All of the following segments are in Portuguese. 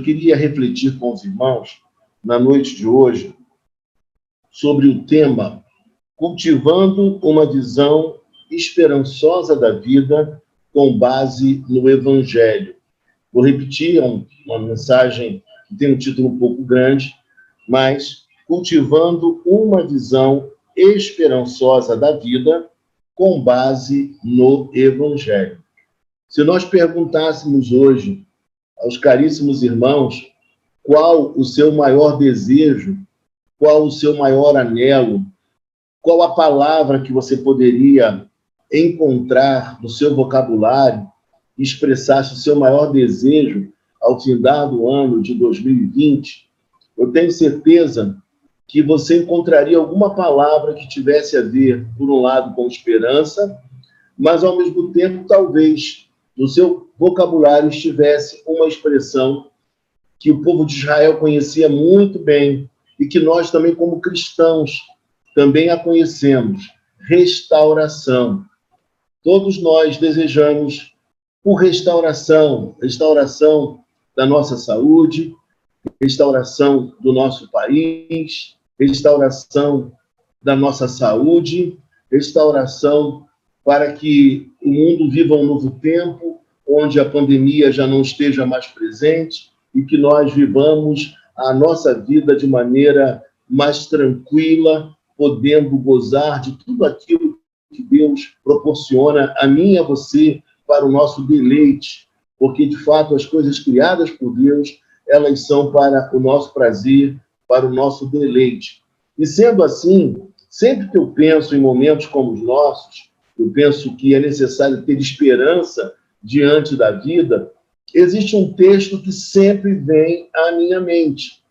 eu queria refletir com os irmãos, na noite de hoje, sobre o tema cultivando uma visão esperançosa da vida com base no Evangelho. Vou repetir, uma mensagem que tem um título um pouco grande, mas cultivando uma visão esperançosa da vida com base no Evangelho. Se nós perguntássemos hoje aos caríssimos irmãos qual o seu maior desejo, qual o seu maior anelo, qual a palavra que você poderia encontrar no seu vocabulário e expressasse o seu maior desejo ao findar do ano de 2020, eu tenho certeza que você encontraria alguma palavra que tivesse a ver, por um lado, com esperança, mas, ao mesmo tempo, talvez, no seu vocabulário estivesse uma expressão que o povo de Israel conhecia muito bem e que nós também, como cristãos, também a conhecemos: restauração. Todos nós desejamos por restauração, restauração da nossa saúde, restauração do nosso país, restauração da nossa saúde, restauração para que o mundo viva um novo tempo, onde a pandemia já não esteja mais presente e que nós vivamos a nossa vida de maneira mais tranquila, podendo gozar de tudo aquilo que Deus proporciona a mim e a você para o nosso deleite, porque, de fato, as coisas criadas por Deus, elas são para o nosso prazer, para o nosso deleite. E, sendo assim, sempre que eu penso em momentos como os nossos, eu penso que é necessário ter esperança diante da vida, existe um texto que sempre vem à minha mente.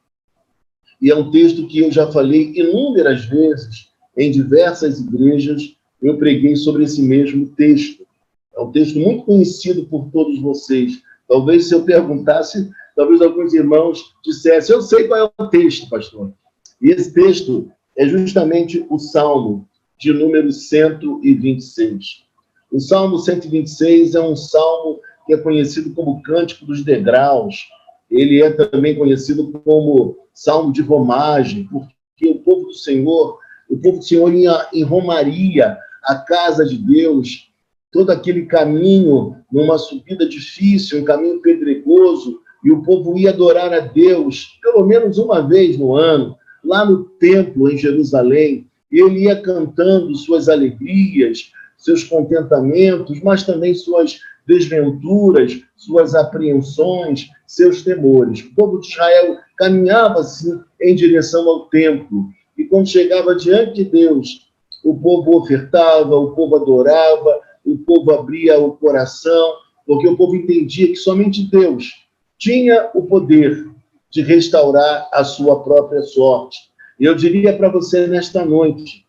E é um texto que eu já falei inúmeras vezes, em diversas igrejas, eu preguei sobre esse mesmo texto. É um texto muito conhecido por todos vocês. Talvez, se eu perguntasse, talvez alguns irmãos dissessem: eu sei qual é o texto, pastor. E esse texto é justamente o Salmo de número 126. O Salmo 126 é um salmo que é conhecido como Cântico dos Degraus. Ele é também conhecido como Salmo de Romagem, porque o povo do Senhor ia em romaria à casa de Deus, todo aquele caminho numa subida difícil, um caminho pedregoso, e o povo ia adorar a Deus pelo menos uma vez no ano, lá no templo em Jerusalém. Ele ia cantando suas alegrias, seus contentamentos, mas também suas desventuras, suas apreensões, seus temores. O povo de Israel caminhava assim em direção ao templo, e quando chegava diante de Deus, o povo ofertava, o povo adorava, o povo abria o coração, porque o povo entendia que somente Deus tinha o poder de restaurar a sua própria sorte. E eu diria para você nesta noite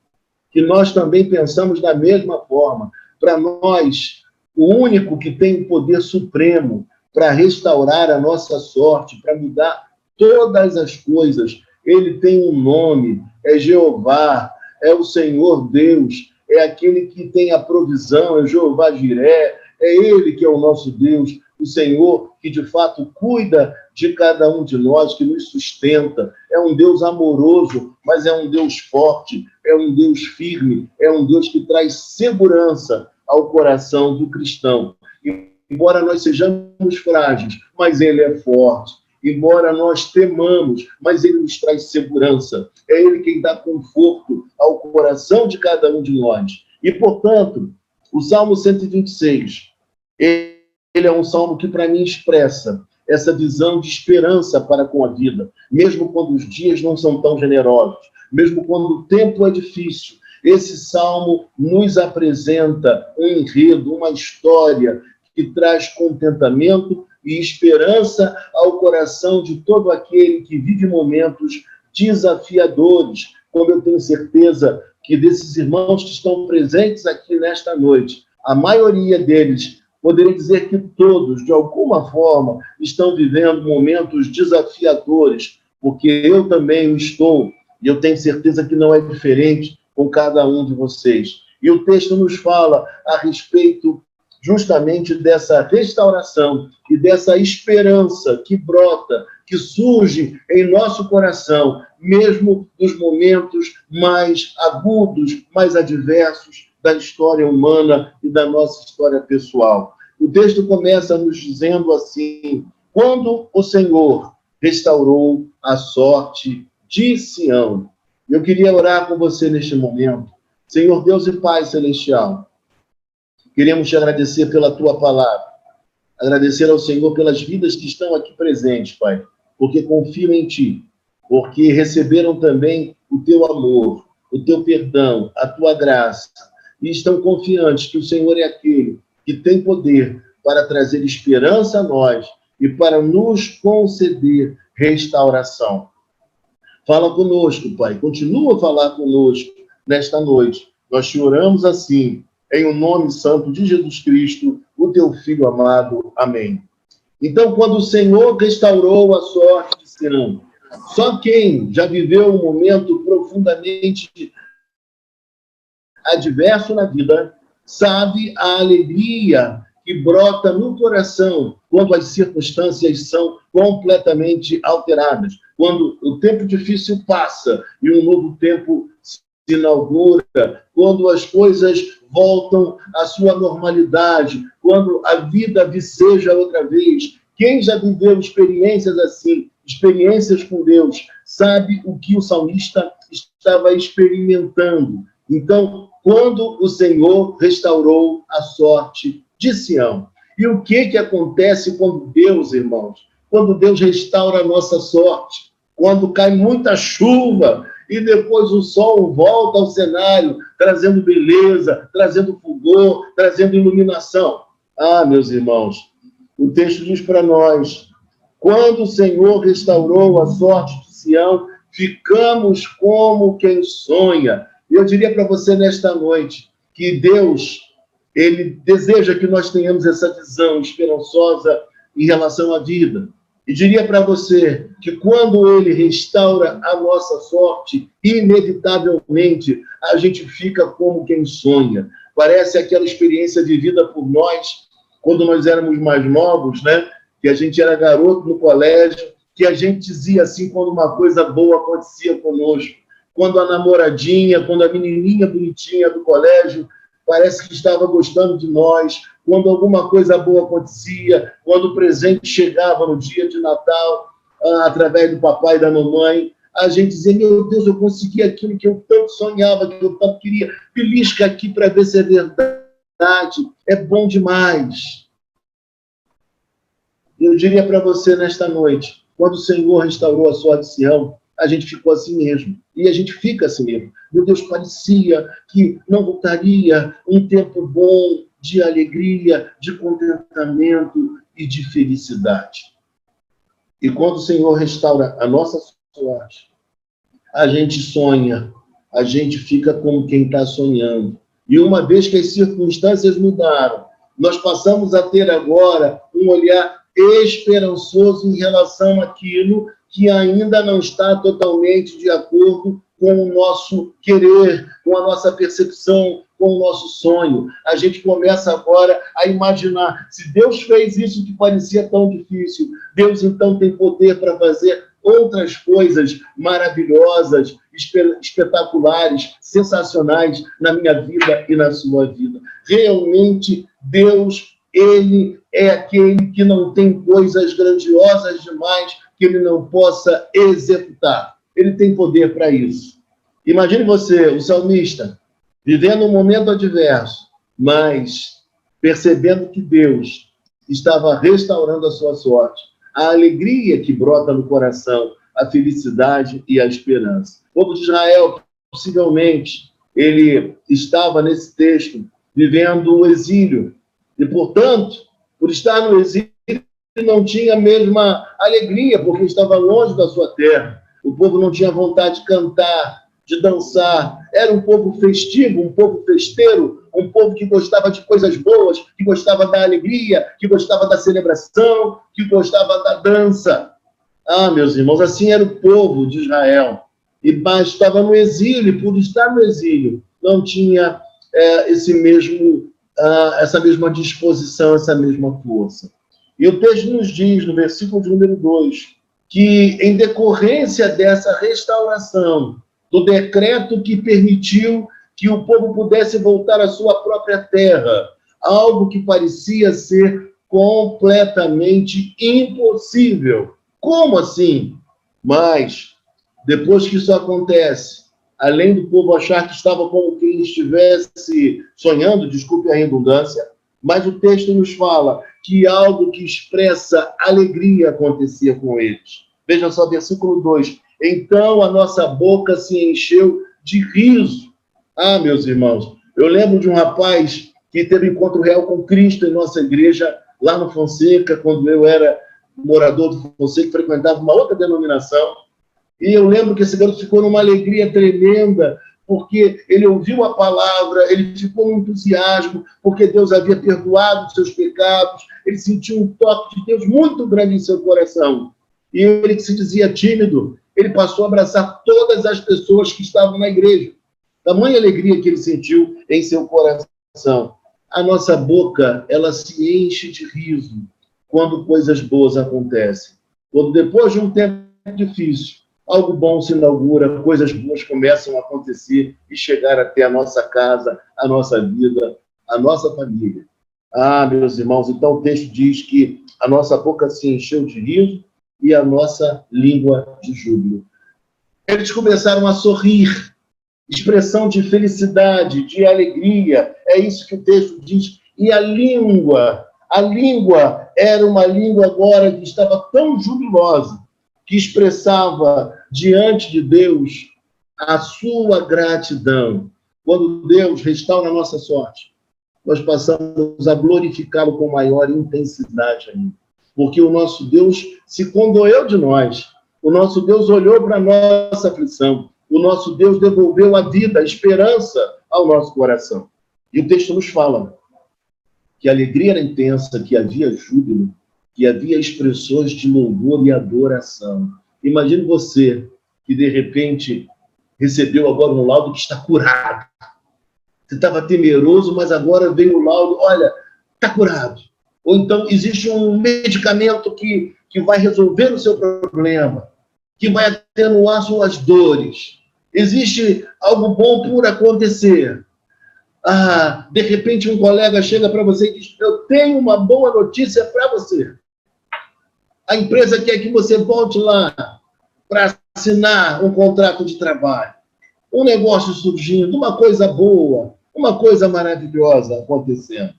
que nós também pensamos da mesma forma. Para nós, o único que tem o poder supremo para restaurar a nossa sorte, para mudar todas as coisas, ele tem um nome: é Jeová, é o Senhor Deus, é aquele que tem a provisão, é Jeová Jiré, é ele que é o nosso Deus, o Senhor que de fato cuida de cada um de nós, que nos sustenta. É um Deus amoroso, mas é um Deus forte, é um Deus firme, é um Deus que traz segurança ao coração do cristão. Embora nós sejamos frágeis, mas ele é forte. Embora nós temamos, mas ele nos traz segurança. É ele quem dá conforto ao coração de cada um de nós. E, portanto, o Salmo 126, ele é um salmo que, para mim, expressa essa visão de esperança para com a vida, mesmo quando os dias não são tão generosos, mesmo quando o tempo é difícil. Esse salmo nos apresenta um enredo, uma história que traz contentamento e esperança ao coração de todo aquele que vive momentos desafiadores, como eu tenho certeza que desses irmãos que estão presentes aqui nesta noite, a maioria deles, poderia dizer que todos, de alguma forma, estão vivendo momentos desafiadores, porque eu também o estou, e eu tenho certeza que não é diferente com cada um de vocês. E o texto nos fala a respeito justamente dessa restauração e dessa esperança que brota, que surge em nosso coração, mesmo nos momentos mais agudos, mais adversos da história humana e da nossa história pessoal. O texto começa nos dizendo assim: quando o Senhor restaurou a sorte de Sião. Eu queria orar com você neste momento. Senhor Deus e Pai Celestial, queremos te agradecer pela tua palavra, agradecer ao Senhor pelas vidas que estão aqui presentes, Pai, porque confiam em ti, porque receberam também o teu amor, o teu perdão, a tua graça, e estão confiantes que o Senhor é aquele que tem poder para trazer esperança a nós e para nos conceder restauração. Fala conosco, Pai, continua a falar conosco nesta noite. Nós te oramos assim, em o nome santo de Jesus Cristo, o teu Filho amado. Amém. Então, quando o Senhor restaurou a sorte de Sião, só quem já viveu um momento profundamente adverso na vida sabe a alegria que brota no coração quando as circunstâncias são completamente alteradas, quando o tempo difícil passa e um novo tempo se inaugura, quando as coisas voltam à sua normalidade, quando a vida viceja outra vez. Quem já viveu experiências assim, experiências com Deus, sabe o que o salmista estava experimentando. Então, quando o Senhor restaurou a sorte de Sião. E o que acontece quando Deus, irmãos, quando Deus restaura a nossa sorte, quando cai muita chuva e depois o sol volta ao cenário, trazendo beleza, trazendo fulgor, trazendo iluminação. Ah, meus irmãos, o texto diz para nós, quando o Senhor restaurou a sorte de Sião, ficamos como quem sonha. E eu diria para você nesta noite que Deus, Ele deseja que nós tenhamos essa visão esperançosa em relação à vida. E diria para você que quando Ele restaura a nossa sorte, inevitavelmente a gente fica como quem sonha. Parece aquela experiência vivida por nós quando nós éramos mais novos, né? Que a gente era garoto no colégio, que a gente dizia assim quando uma coisa boa acontecia conosco. Quando a namoradinha, quando a menininha bonitinha do colégio parece que estava gostando de nós, quando alguma coisa boa acontecia, quando o presente chegava no dia de Natal, através do papai e da mamãe, a gente dizia, meu Deus, eu consegui aquilo que eu tanto sonhava, que eu tanto queria, belisca aqui para ver se é verdade, é bom demais. Eu diria para você nesta noite, quando o Senhor restaurou a sorte de Sião, a gente ficou assim mesmo. E a gente fica assim mesmo. Meu Deus, parecia que não voltaria um tempo bom de alegria, de contentamento e de felicidade. E quando o Senhor restaura a nossa sorte, a gente sonha, a gente fica como quem está sonhando. E uma vez que as circunstâncias mudaram, nós passamos a ter agora um olhar esperançoso em relação àquilo que ainda não está totalmente de acordo com o nosso querer, com a nossa percepção, com o nosso sonho. A gente começa agora a imaginar, se Deus fez isso que parecia tão difícil, Deus então tem poder para fazer outras coisas maravilhosas, espetaculares, sensacionais na minha vida e na sua vida. Realmente, Deus, Ele é aquele que não tem coisas grandiosas demais que Ele não possa executar. Ele tem poder para isso. Imagine você, o salmista, vivendo um momento adverso, mas percebendo que Deus estava restaurando a sua sorte, a alegria que brota no coração, a felicidade e a esperança. O povo de Israel, possivelmente, ele estava nesse texto vivendo o exílio. E, portanto, por estar no exílio, não tinha a mesma alegria, porque estava longe da sua terra. O povo não tinha vontade de cantar, de dançar. Era um povo festivo, um povo festeiro, um povo que gostava de coisas boas, que gostava da alegria, que gostava da celebração, que gostava da dança. Ah, meus irmãos, assim era o povo de Israel. Mas estava no exílio, por estar no exílio, não tinha esse mesmo essa mesma disposição, essa mesma força. E o texto nos diz, no versículo de número 2, que em decorrência dessa restauração, do decreto que permitiu que o povo pudesse voltar à sua própria terra, algo que parecia ser completamente impossível. Como assim? Mas, depois que isso acontece, além do povo achar que estava como quem estivesse sonhando, desculpe a redundância, mas o texto nos fala que algo que expressa alegria acontecia com eles. Veja só, versículo 2. Então a nossa boca se encheu de riso. Ah, meus irmãos, eu lembro de um rapaz que teve encontro real com Cristo em nossa igreja, lá no Fonseca, quando eu era morador do Fonseca, frequentava uma outra denominação. E eu lembro que esse garoto ficou numa alegria tremenda, porque ele ouviu a palavra, ele ficou num entusiasmo, porque Deus havia perdoado os seus pecados, ele sentiu um toque de Deus muito grande em seu coração. E ele, que se dizia tímido, ele passou a abraçar todas as pessoas que estavam na igreja. Tamanha alegria que ele sentiu em seu coração. A nossa boca, ela se enche de riso quando coisas boas acontecem. Quando depois de um tempo difícil, algo bom se inaugura, coisas boas começam a acontecer e chegar até a nossa casa, a nossa vida, a nossa família. Ah, meus irmãos, então o texto diz que a nossa boca se encheu de riso e a nossa língua de júbilo. Eles começaram a sorrir, expressão de felicidade, de alegria, é isso que o texto diz. E a língua era uma língua agora que estava tão jubilosa, que expressava diante de Deus a sua gratidão. Quando Deus restaura a nossa sorte, nós passamos a glorificá-lo com maior intensidade ainda. Porque o nosso Deus se condoeu de nós. O nosso Deus olhou para a nossa aflição. O nosso Deus devolveu a vida, a esperança ao nosso coração. E o texto nos fala que a alegria era intensa, que havia júbilo, que havia expressões de louvor e adoração. Imagine você que, de repente, recebeu agora um laudo que está curado. Você estava temeroso, mas agora veio o laudo, olha, está curado. Ou então existe um medicamento que vai resolver o seu problema, que vai atenuar suas dores. Existe algo bom por acontecer. Ah, de repente um colega chega para você e diz, eu tenho uma boa notícia para você. A empresa quer que você volte lá para assinar um contrato de trabalho. Um negócio surgindo, uma coisa boa, uma coisa maravilhosa acontecendo.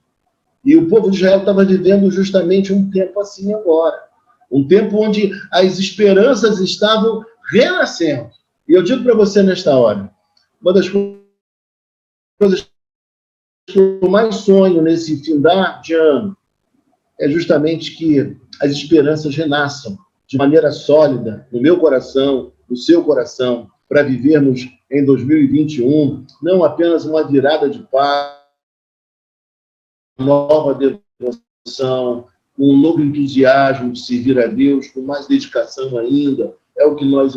E o povo de Israel estava vivendo justamente um tempo assim agora. Um tempo onde as esperanças estavam renascendo. E eu digo para você nesta hora, uma das coisas que eu mais sonho nesse findar de ano é justamente que as esperanças renasçam de maneira sólida no meu coração, no seu coração, para vivermos em 2021 não apenas uma virada de paz, nova devoção, um novo entusiasmo de servir a Deus, com mais dedicação ainda, é o que nós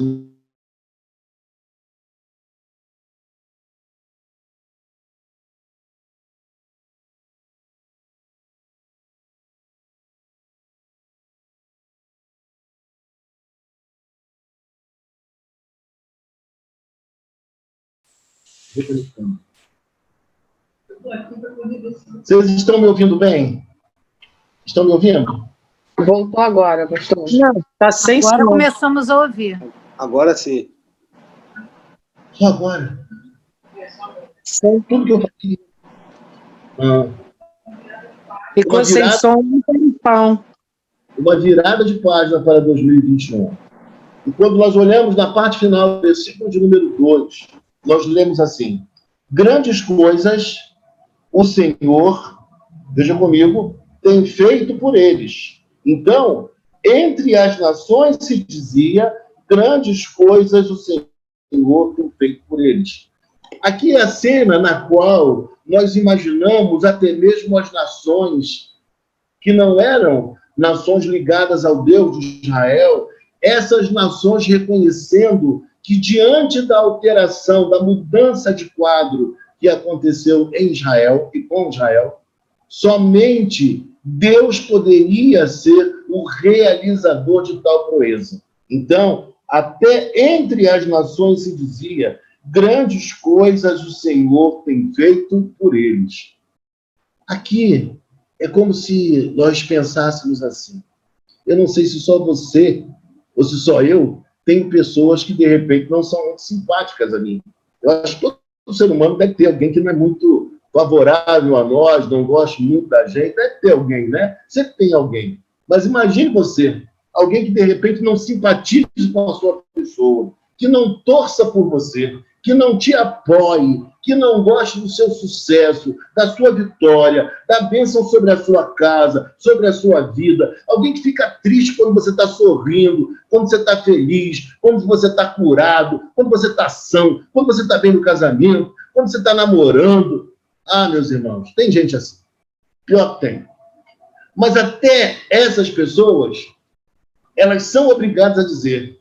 reconectamos. Vocês estão me ouvindo bem? Estão me ouvindo? Voltou agora, pastor. Não, está sem som. Agora começamos a ouvir. Agora sim. Só agora. Sem Tudo que eu falei. Ficou sem som um tempão. Uma virada de página para 2021. E quando nós olhamos na parte final do versículo de número 2, nós lemos assim: grandes coisas o Senhor, veja comigo, tem feito por eles. Então, entre as nações se dizia, grandes coisas o Senhor tem feito por eles. Aqui é a cena na qual nós imaginamos até mesmo as nações que não eram nações ligadas ao Deus de Israel, essas nações reconhecendo que diante da alteração, da mudança de quadro que aconteceu em Israel e com Israel, Somente Deus poderia ser o realizador de tal proeza. Então, até entre as nações se dizia: grandes coisas o Senhor tem feito por eles. Aqui é como se nós pensássemos assim. Eu não sei se só você ou se só eu tenho pessoas que, de repente, não são muito simpáticas a mim. Eu acho que todo ser humano deve ter alguém que não é muito favorável a nós, não gosta muito da gente. Deve ter alguém, né? Sempre tem alguém. Mas imagine você, alguém que, de repente, não simpatize com a sua pessoa, que não torça por você, que não te apoie, que não goste do seu sucesso, da sua vitória, da bênção sobre a sua casa, sobre a sua vida. Alguém que fica triste quando você está sorrindo, quando você está feliz, quando você está curado, quando você está são, quando você está bem no casamento, quando você está namorando. Ah, meus irmãos, tem gente assim. Pior que tem. Mas até essas pessoas, elas são obrigadas a dizer: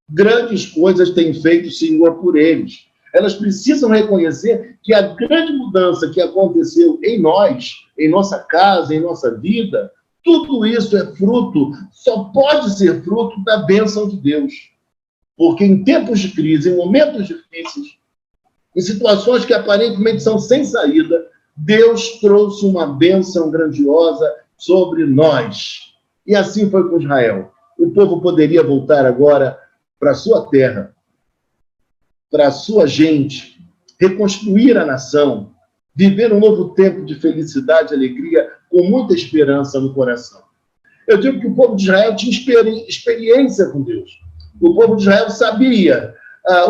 grandes coisas tem feito o Senhor por eles. Elas precisam reconhecer que a grande mudança que aconteceu em nós, em nossa casa, em nossa vida, tudo isso é fruto, só pode ser fruto da bênção de Deus. Porque em tempos de crise, em momentos difíceis, em situações que aparentemente são sem saída, Deus trouxe uma bênção grandiosa sobre nós. E assim foi com Israel. O povo poderia voltar agora para a sua terra, para a sua gente, reconstruir a nação, viver um novo tempo de felicidade e alegria, com muita esperança no coração. Eu digo que o povo de Israel tinha experiência com Deus. O povo de Israel sabia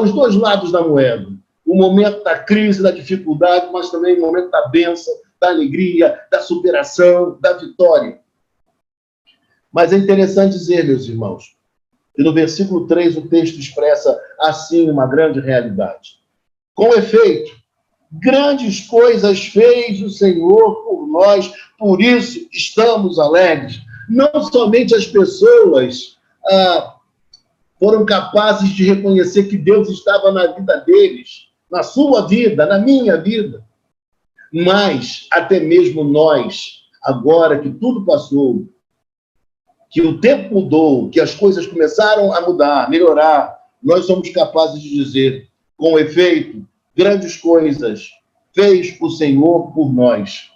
os dois lados da moeda. O momento da crise, da dificuldade, mas também o momento da bênção, da alegria, da superação, da vitória. Mas é interessante dizer, meus irmãos, e no versículo 3 o texto expressa assim uma grande realidade. Com efeito, grandes coisas fez o Senhor por nós, por isso estamos alegres. Não somente as pessoas foram capazes de reconhecer que Deus estava na vida deles, na sua vida, na minha vida, mas até mesmo nós, agora que tudo passou, que o tempo mudou, que as coisas começaram a mudar, melhorar, nós somos capazes de dizer: com efeito, grandes coisas fez o Senhor por nós.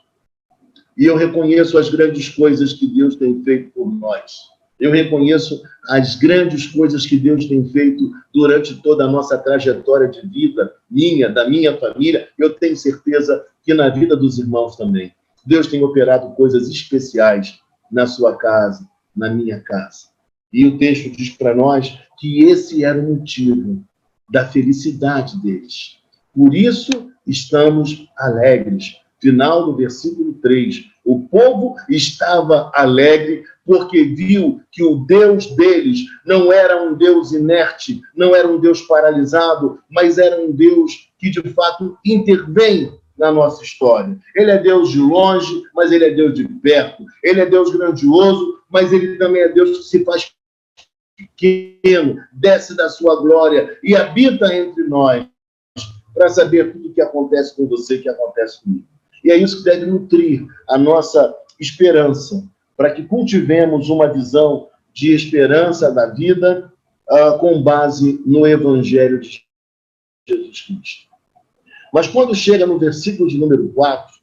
E eu reconheço as grandes coisas que Deus tem feito por nós. Eu reconheço as grandes coisas que Deus tem feito durante toda a nossa trajetória de vida, minha, da minha família. Eu tenho certeza que na vida dos irmãos também. Deus tem operado coisas especiais na sua casa, na minha casa. E o texto diz para nós que esse era o motivo da felicidade deles. Por isso estamos alegres. Final do versículo 3. O povo estava alegre porque viu que o Deus deles não era um Deus inerte, não era um Deus paralisado, mas era um Deus que, de fato, intervém na nossa história. Ele é Deus de longe, mas ele é Deus de perto. Ele é Deus grandioso, mas ele também é Deus que se faz pequeno, desce da sua glória e habita entre nós para saber tudo o que acontece com você, que acontece comigo. E é isso que deve nutrir a nossa esperança, para que cultivemos uma visão de esperança da vida com base no Evangelho de Jesus Cristo. Mas quando chega no versículo de número 4,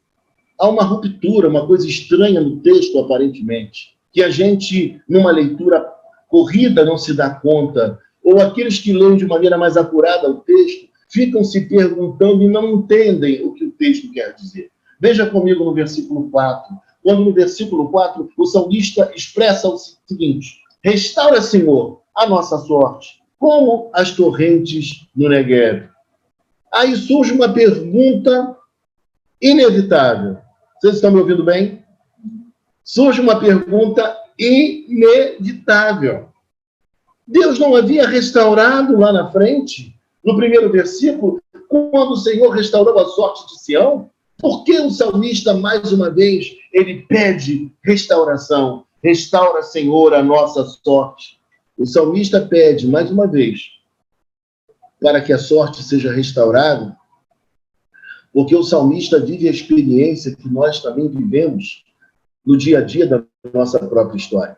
há uma ruptura, uma coisa estranha no texto, aparentemente, que a gente, numa leitura corrida, não se dá conta, ou aqueles que leem de maneira mais acurada o texto, ficam se perguntando e não entendem o que o texto quer dizer. Veja comigo no versículo 4, quando no versículo 4 o salmista expressa o seguinte: restaura, Senhor, a nossa sorte, como as torrentes no Negueb. Aí surge uma pergunta inevitável. Vocês estão me ouvindo bem? Surge uma pergunta inevitável. Deus não havia restaurado lá na frente, no primeiro versículo, quando o Senhor restaurou a sorte de Sião? Por que o salmista, mais uma vez, ele pede restauração? Restaura, Senhor, a nossa sorte. O salmista pede, mais uma vez, para que a sorte seja restaurada, porque o salmista vive a experiência que nós também vivemos no dia a dia da nossa própria história.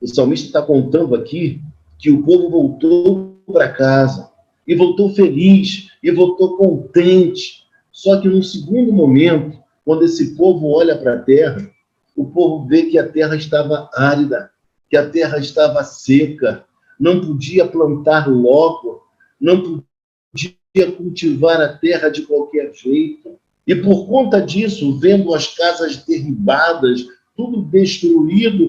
O salmista está contando aqui que o povo voltou para casa, e voltou feliz, e voltou contente. Só que no segundo momento, quando esse povo olha para a terra, o povo vê que a terra estava árida, que a terra estava seca, não podia plantar logo, não podia cultivar a terra de qualquer jeito. E por conta disso, vendo as casas derribadas, tudo destruído,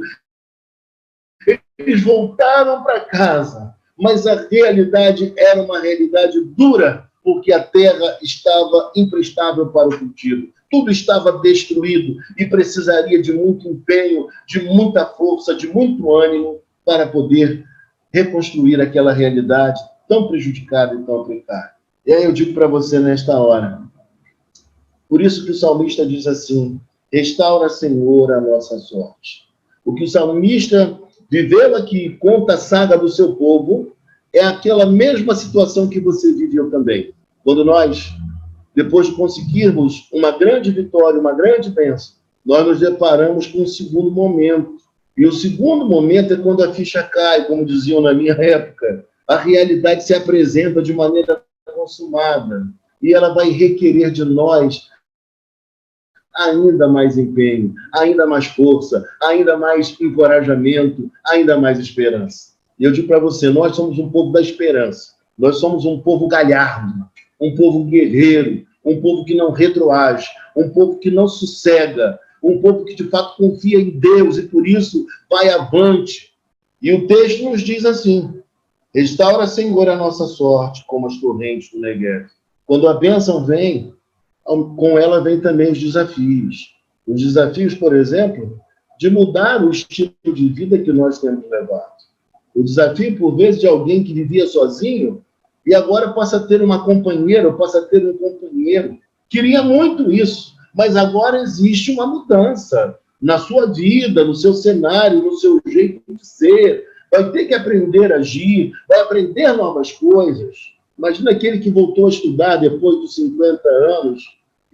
eles voltaram para casa. Mas a realidade era uma realidade dura, porque a terra estava imprestável para o cultivo. Tudo estava destruído e precisaria de muito empenho, de muita força, de muito ânimo para poder reconstruir aquela realidade tão prejudicada e tão precária. E aí eu digo para você nesta hora, por isso que o salmista diz assim, restaura, Senhor, a nossa sorte. O que o salmista viveu aqui, conta a saga do seu povo, é aquela mesma situação que você viveu também. Quando nós, depois de conseguirmos uma grande vitória, uma grande bênção, nós nos deparamos com um segundo momento. E o segundo momento é quando a ficha cai, como diziam na minha época. A realidade se apresenta de maneira consumada. E ela vai requerer de nós ainda mais empenho, ainda mais força, ainda mais encorajamento, ainda mais esperança. E eu digo para você, nós somos um povo da esperança. Nós somos um povo galhardo, um povo guerreiro, um povo que não retroage, um povo que não sossega, um povo que de fato confia em Deus e por isso vai avante. E o texto nos diz assim, restaura, Senhor, a nossa sorte como as torrentes do Neguev. Quando a bênção vem, com ela vem também os desafios. Os desafios, por exemplo, de mudar o estilo de vida que nós temos levado. O desafio, por vezes, de alguém que vivia sozinho e agora passa a ter uma companheira, ou passa a ter um companheiro. Queria muito isso, mas agora existe uma mudança na sua vida, no seu cenário, no seu jeito de ser. Vai ter que aprender a agir, vai aprender novas coisas. Imagina aquele que voltou a estudar depois dos 50 anos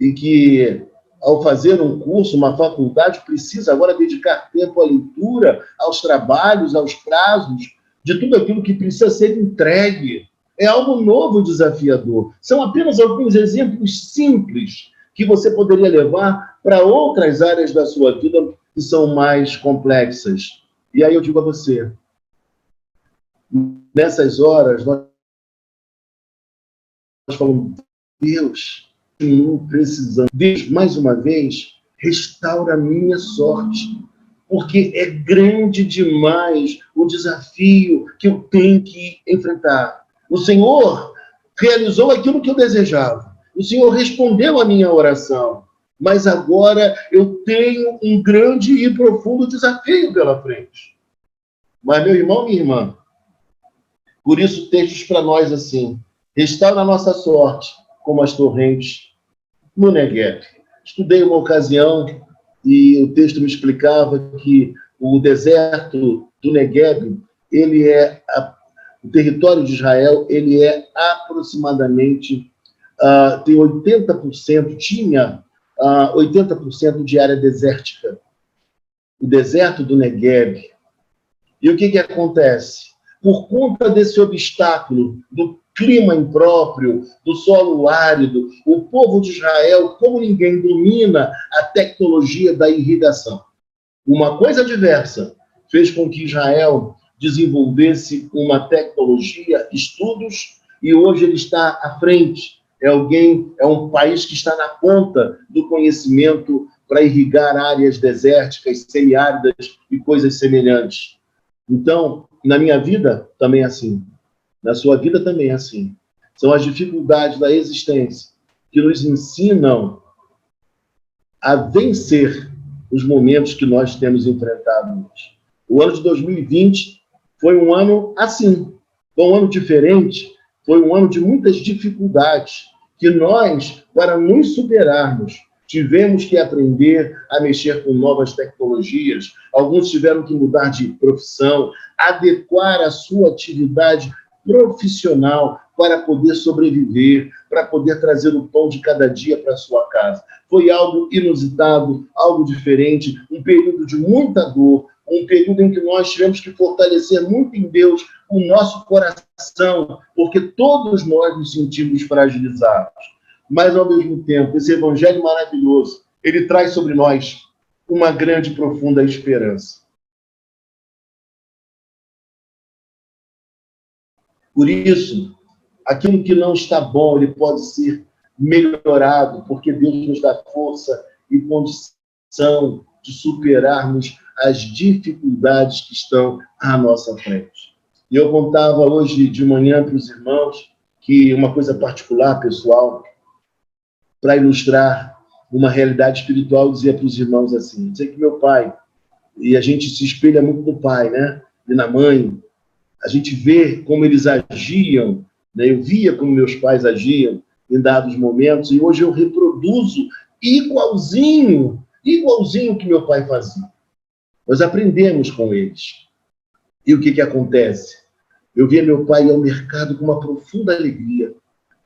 e que, ao fazer um curso, uma faculdade, precisa agora dedicar tempo à leitura, aos trabalhos, aos prazos, de tudo aquilo que precisa ser entregue. É algo novo, desafiador. São apenas alguns exemplos simples que você poderia levar para outras áreas da sua vida que são mais complexas. E aí eu digo a você, nessas horas, nós falamos, Deus, eu precisando. Deus, mais uma vez, restaura a minha sorte, porque é grande demais o desafio que eu tenho que enfrentar. O Senhor realizou aquilo que eu desejava. O Senhor respondeu a minha oração. Mas agora eu tenho um grande e profundo desafio pela frente. Mas, meu irmão, minha irmã, por isso textos para nós assim, restaura a nossa sorte como as torrentes no Neguev. Estudei uma ocasião e o texto me explicava que o deserto do Neguev, ele é o território de Israel, ele é aproximadamente tem 80%, tinha 80% de área desértica. O deserto do Neguev. E o que acontece? Por conta desse obstáculo do clima impróprio, do solo árido, o povo de Israel, como ninguém, domina a tecnologia da irrigação. Uma coisa diversa fez com que Israel desenvolvesse uma tecnologia, estudos, e hoje ele está à frente. É um país que está na ponta do conhecimento para irrigar áreas desérticas, semiáridas e coisas semelhantes. Então, na minha vida, também é assim. Na sua vida também é assim. São as dificuldades da existência que nos ensinam a vencer os momentos que nós temos enfrentado hoje. O ano de 2020 foi um ano assim. Foi um ano diferente, foi um ano de muitas dificuldades que nós, para nos superarmos, tivemos que aprender a mexer com novas tecnologias. Alguns tiveram que mudar de profissão, adequar a sua atividade profissional para poder sobreviver, para poder trazer o pão de cada dia para a sua casa. Foi algo inusitado, algo diferente, um período de muita dor, um período em que nós tivemos que fortalecer muito em Deus o nosso coração, porque todos nós nos sentimos fragilizados. Mas, ao mesmo tempo, esse evangelho maravilhoso, ele traz sobre nós uma grande e profunda esperança. Por isso, aquilo que não está bom, ele pode ser melhorado, porque Deus nos dá força e condição de superarmos as dificuldades que estão à nossa frente. E eu contava hoje de manhã para os irmãos que uma coisa particular, pessoal, para ilustrar uma realidade espiritual, eu dizia para os irmãos assim, eu sei que meu pai, e a gente se espelha muito no pai, né? E na mãe, a gente vê como eles agiam, né? Eu via como meus pais agiam em dados momentos, e hoje eu reproduzo igualzinho que meu pai fazia. Nós aprendemos com eles. E o que acontece? Eu via meu pai ir ao mercado com uma profunda alegria,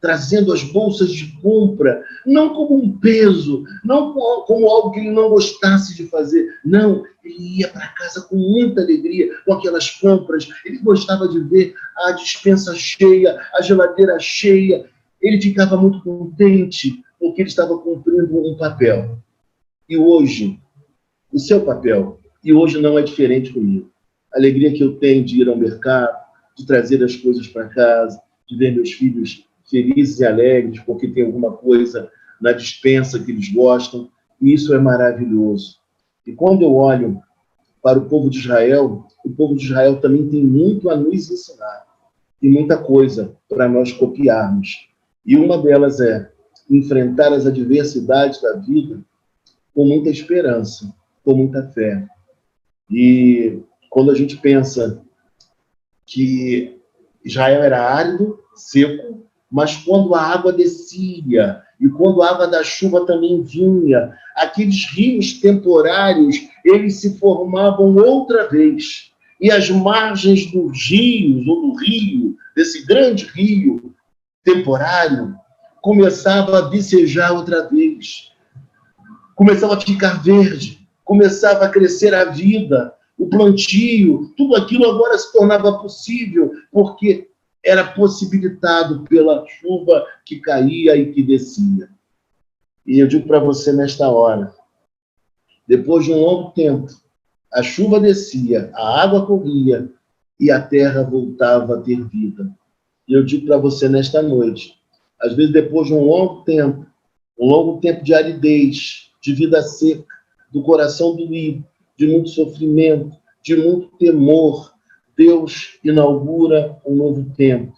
trazendo as bolsas de compra, não como um peso, não como algo que ele não gostasse de fazer. Não, ele ia para casa com muita alegria, com aquelas compras. Ele gostava de ver a despensa cheia, a geladeira cheia. Ele ficava muito contente, porque ele estava cumprindo um papel. E hoje, o seu papel, e hoje não é diferente comigo. A alegria que eu tenho de ir ao mercado, de trazer as coisas para casa, de ver meus filhos felizes e alegres, porque tem alguma coisa na despensa que eles gostam, e isso é maravilhoso. E quando eu olho para o povo de Israel também tem muito a nos ensinar, e muita coisa para nós copiarmos. E uma delas é enfrentar as adversidades da vida com muita esperança, com muita fé. E quando a gente pensa que Israel era árido, seco, mas quando a água descia e quando a água da chuva também vinha, aqueles rios temporários, eles se formavam outra vez. E as margens dos rios, ou do rio, desse grande rio temporário, começava a vicejar outra vez. Começava a ficar verde, começava a crescer a vida, o plantio, tudo aquilo agora se tornava possível, porque era possibilitado pela chuva que caía e que descia. E eu digo para você nesta hora, depois de um longo tempo, a chuva descia, a água corria e a terra voltava a ter vida. E eu digo para você nesta noite, às vezes depois de um longo tempo de aridez, de vida seca, do coração doído, de muito sofrimento, de muito temor, Deus inaugura um novo tempo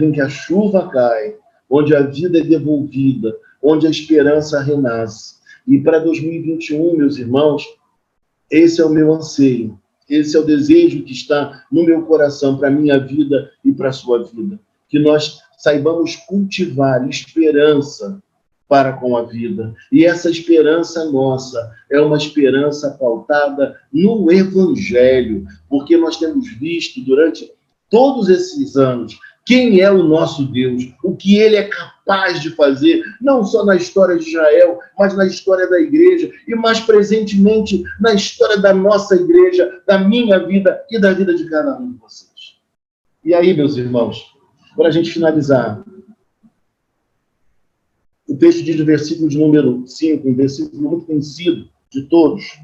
em que a chuva cai, onde a vida é devolvida, onde a esperança renasce. E para 2021, meus irmãos, esse é o meu anseio, esse é o desejo que está no meu coração para a minha vida e para a sua vida. Que nós saibamos cultivar esperança para com a vida. E essa esperança nossa é uma esperança pautada no Evangelho, porque nós temos visto durante todos esses anos quem é o nosso Deus, o que Ele é capaz de fazer, não só na história de Israel, mas na história da igreja, e mais presentemente na história da nossa igreja, da minha vida e da vida de cada um de vocês. E aí, meus irmãos, para a gente finalizar, o texto diz no versículo de número 5, um versículo muito conhecido de todos: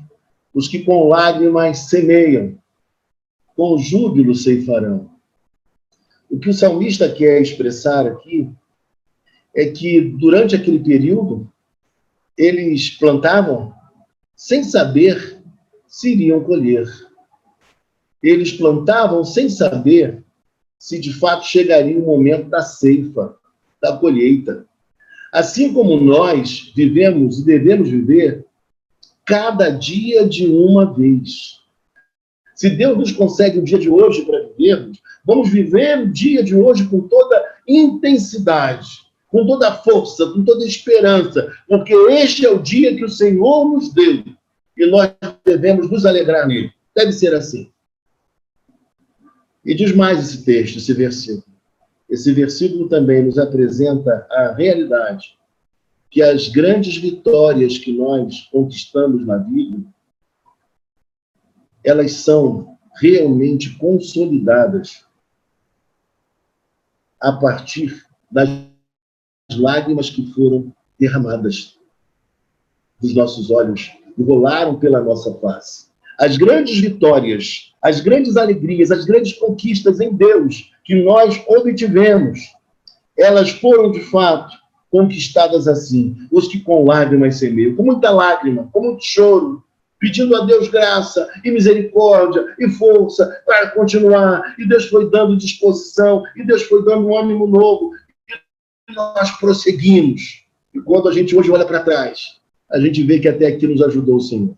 os que com lágrimas semeiam, com júbilo ceifarão. O que o salmista quer expressar aqui é que, durante aquele período, eles plantavam sem saber se iriam colher. Eles plantavam sem saber se, de fato, chegaria o momento da ceifa, da colheita. Assim como nós vivemos e devemos viver cada dia de uma vez. Se Deus nos concede o dia de hoje para vivermos, vamos viver o dia de hoje com toda intensidade, com toda força, com toda esperança, porque este é o dia que o Senhor nos deu e nós devemos nos alegrar nele. Deve ser assim. E diz mais esse texto, esse versículo: esse versículo também nos apresenta a realidade que as grandes vitórias que nós conquistamos na vida, elas são realmente consolidadas a partir das lágrimas que foram derramadas dos nossos olhos e rolaram pela nossa face. As grandes vitórias, as grandes alegrias, as grandes conquistas em Deus que nós obtivemos, elas foram, de fato, conquistadas assim. Os que com lágrimas semeiam, com muita lágrima, com muito choro, pedindo a Deus graça e misericórdia e força para continuar. E Deus foi dando disposição, e Deus foi dando um ânimo novo. E nós prosseguimos. E quando a gente hoje olha para trás, a gente vê que até aqui nos ajudou o Senhor.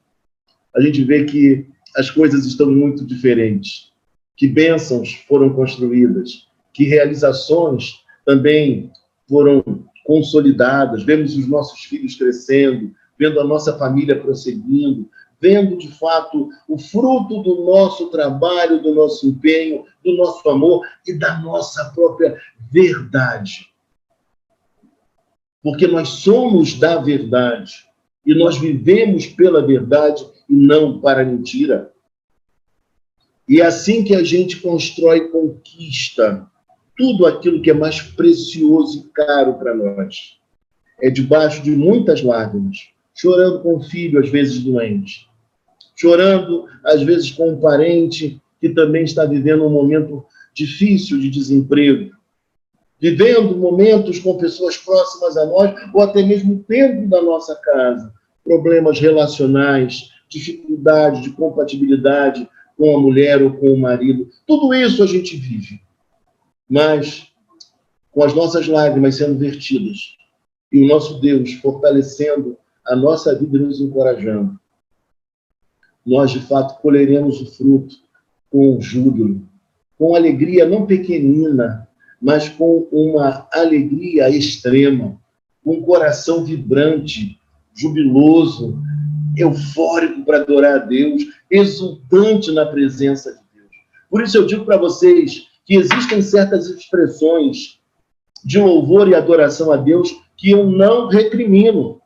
A gente vê que as coisas estão muito diferentes, que bênçãos foram construídas, que realizações também foram consolidadas, vemos os nossos filhos crescendo, vendo a nossa família prosseguindo, vendo, de fato, o fruto do nosso trabalho, do nosso empenho, do nosso amor e da nossa própria verdade. Porque nós somos da verdade e nós vivemos pela verdade e não para a mentira. E é assim que a gente constrói e conquista tudo aquilo que é mais precioso e caro para nós. É debaixo de muitas lágrimas, chorando com o filho, às vezes doente, chorando, às vezes, com um parente que também está vivendo um momento difícil de desemprego, vivendo momentos com pessoas próximas a nós, ou até mesmo dentro da nossa casa, problemas relacionais, dificuldade de compatibilidade com a mulher ou com o marido. Tudo isso a gente vive. Mas, com as nossas lágrimas sendo vertidas, e o nosso Deus fortalecendo a nossa vida e nos encorajando, nós, de fato, colheremos o fruto com júbilo, com alegria não pequenina, mas com uma alegria extrema, com um coração vibrante, jubiloso, eufórico para adorar a Deus, exultante na presença de Deus. Por isso eu digo para vocês que existem certas expressões de louvor e adoração a Deus que eu não recrimino.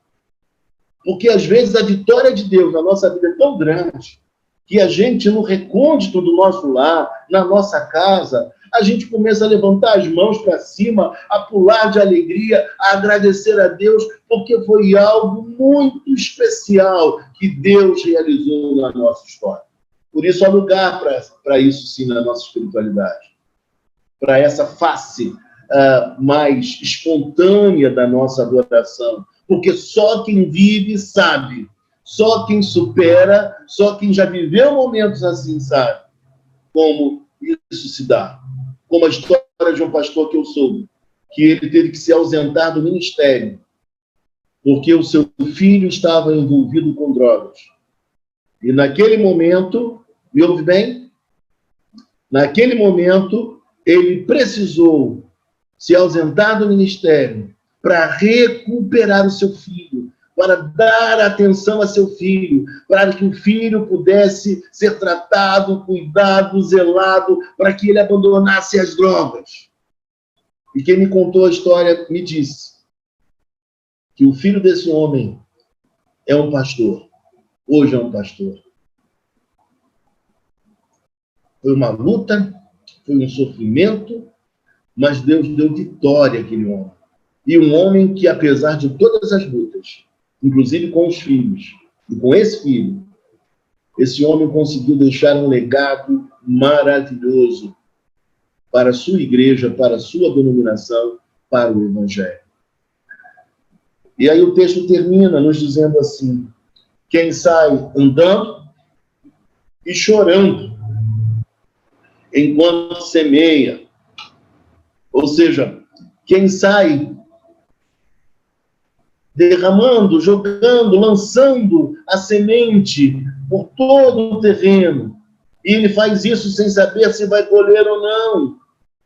Porque, às vezes, a vitória de Deus na nossa vida é tão grande que a gente, no recôndito do nosso lar, na nossa casa, a gente começa a levantar as mãos para cima, a pular de alegria, a agradecer a Deus, porque foi algo muito especial que Deus realizou na nossa história. Por isso, há lugar para isso, sim, na nossa espiritualidade. Para essa face mais espontânea da nossa adoração. Porque só quem vive sabe, só quem supera, só quem já viveu momentos assim sabe como isso se dá. Como a história de um pastor que eu soube, que ele teve que se ausentar do ministério, porque o seu filho estava envolvido com drogas. E naquele momento, me ouve bem? Naquele momento, ele precisou se ausentar do ministério para recuperar o seu filho, para dar atenção a seu filho, para que o filho pudesse ser tratado, cuidado, zelado, para que ele abandonasse as drogas. E quem me contou a história me disse que o filho desse homem é um pastor. Hoje é um pastor. Foi uma luta, foi um sofrimento, mas Deus deu vitória àquele homem. E um homem que, apesar de todas as lutas, inclusive com os filhos, e com esse filho, esse homem conseguiu deixar um legado maravilhoso para a sua igreja, para a sua denominação, para o Evangelho. E aí o texto termina nos dizendo assim: quem sai andando e chorando enquanto semeia, ou seja, quem sai derramando, jogando, lançando a semente por todo o terreno. E ele faz isso sem saber se vai colher ou não.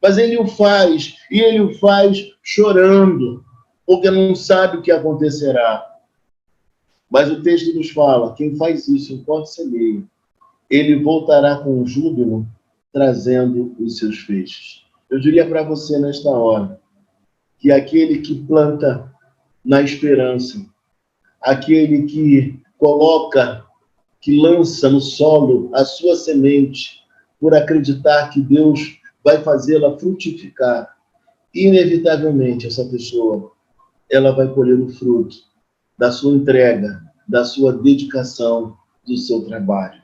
Mas ele o faz, e ele o faz chorando, porque não sabe o que acontecerá. Mas o texto nos fala, quem faz isso enquanto semeia, ele voltará com júbilo, trazendo os seus feixes. Eu diria para você nesta hora que aquele que planta na esperança, aquele que coloca, que lança no solo a sua semente, por acreditar que Deus vai fazê-la frutificar, inevitavelmente essa pessoa, ela vai colher o fruto da sua entrega, da sua dedicação, do seu trabalho.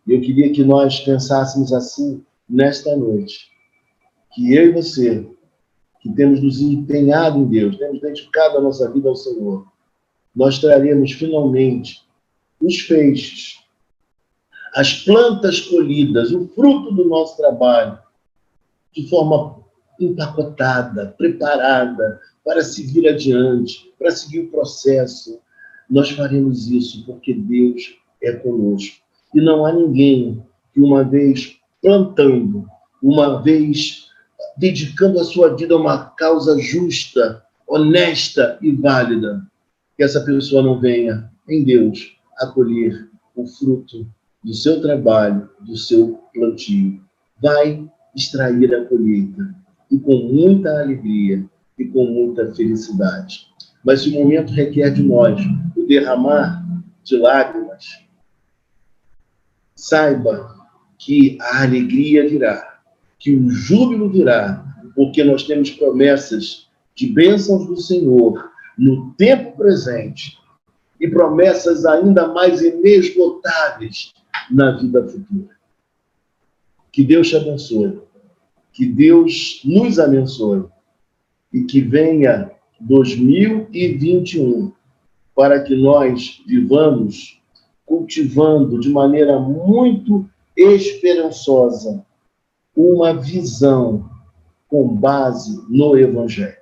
Eu queria que nós pensássemos assim nesta noite, que eu e você, que temos nos empenhado em Deus, temos dedicado a nossa vida ao Senhor, nós traremos finalmente os feixes, as plantas colhidas, o fruto do nosso trabalho, de forma empacotada, preparada, para seguir adiante, para seguir o processo. Nós faremos isso porque Deus é conosco. E não há ninguém que uma vez plantando, uma vez dedicando a sua vida a uma causa justa, honesta e válida, que essa pessoa não venha, em Deus, a colher o fruto do seu trabalho, do seu plantio. Vai extrair a colheita, e com muita alegria e com muita felicidade. Mas se o momento requer de nós o derramar de lágrimas, saiba que a alegria virá, que o júbilo virá, porque nós temos promessas de bênçãos do Senhor no tempo presente e promessas ainda mais inesgotáveis na vida futura. Que Deus te abençoe, que Deus nos abençoe e que venha 2021 para que nós vivamos cultivando de maneira muito esperançosa uma visão com base no Evangelho.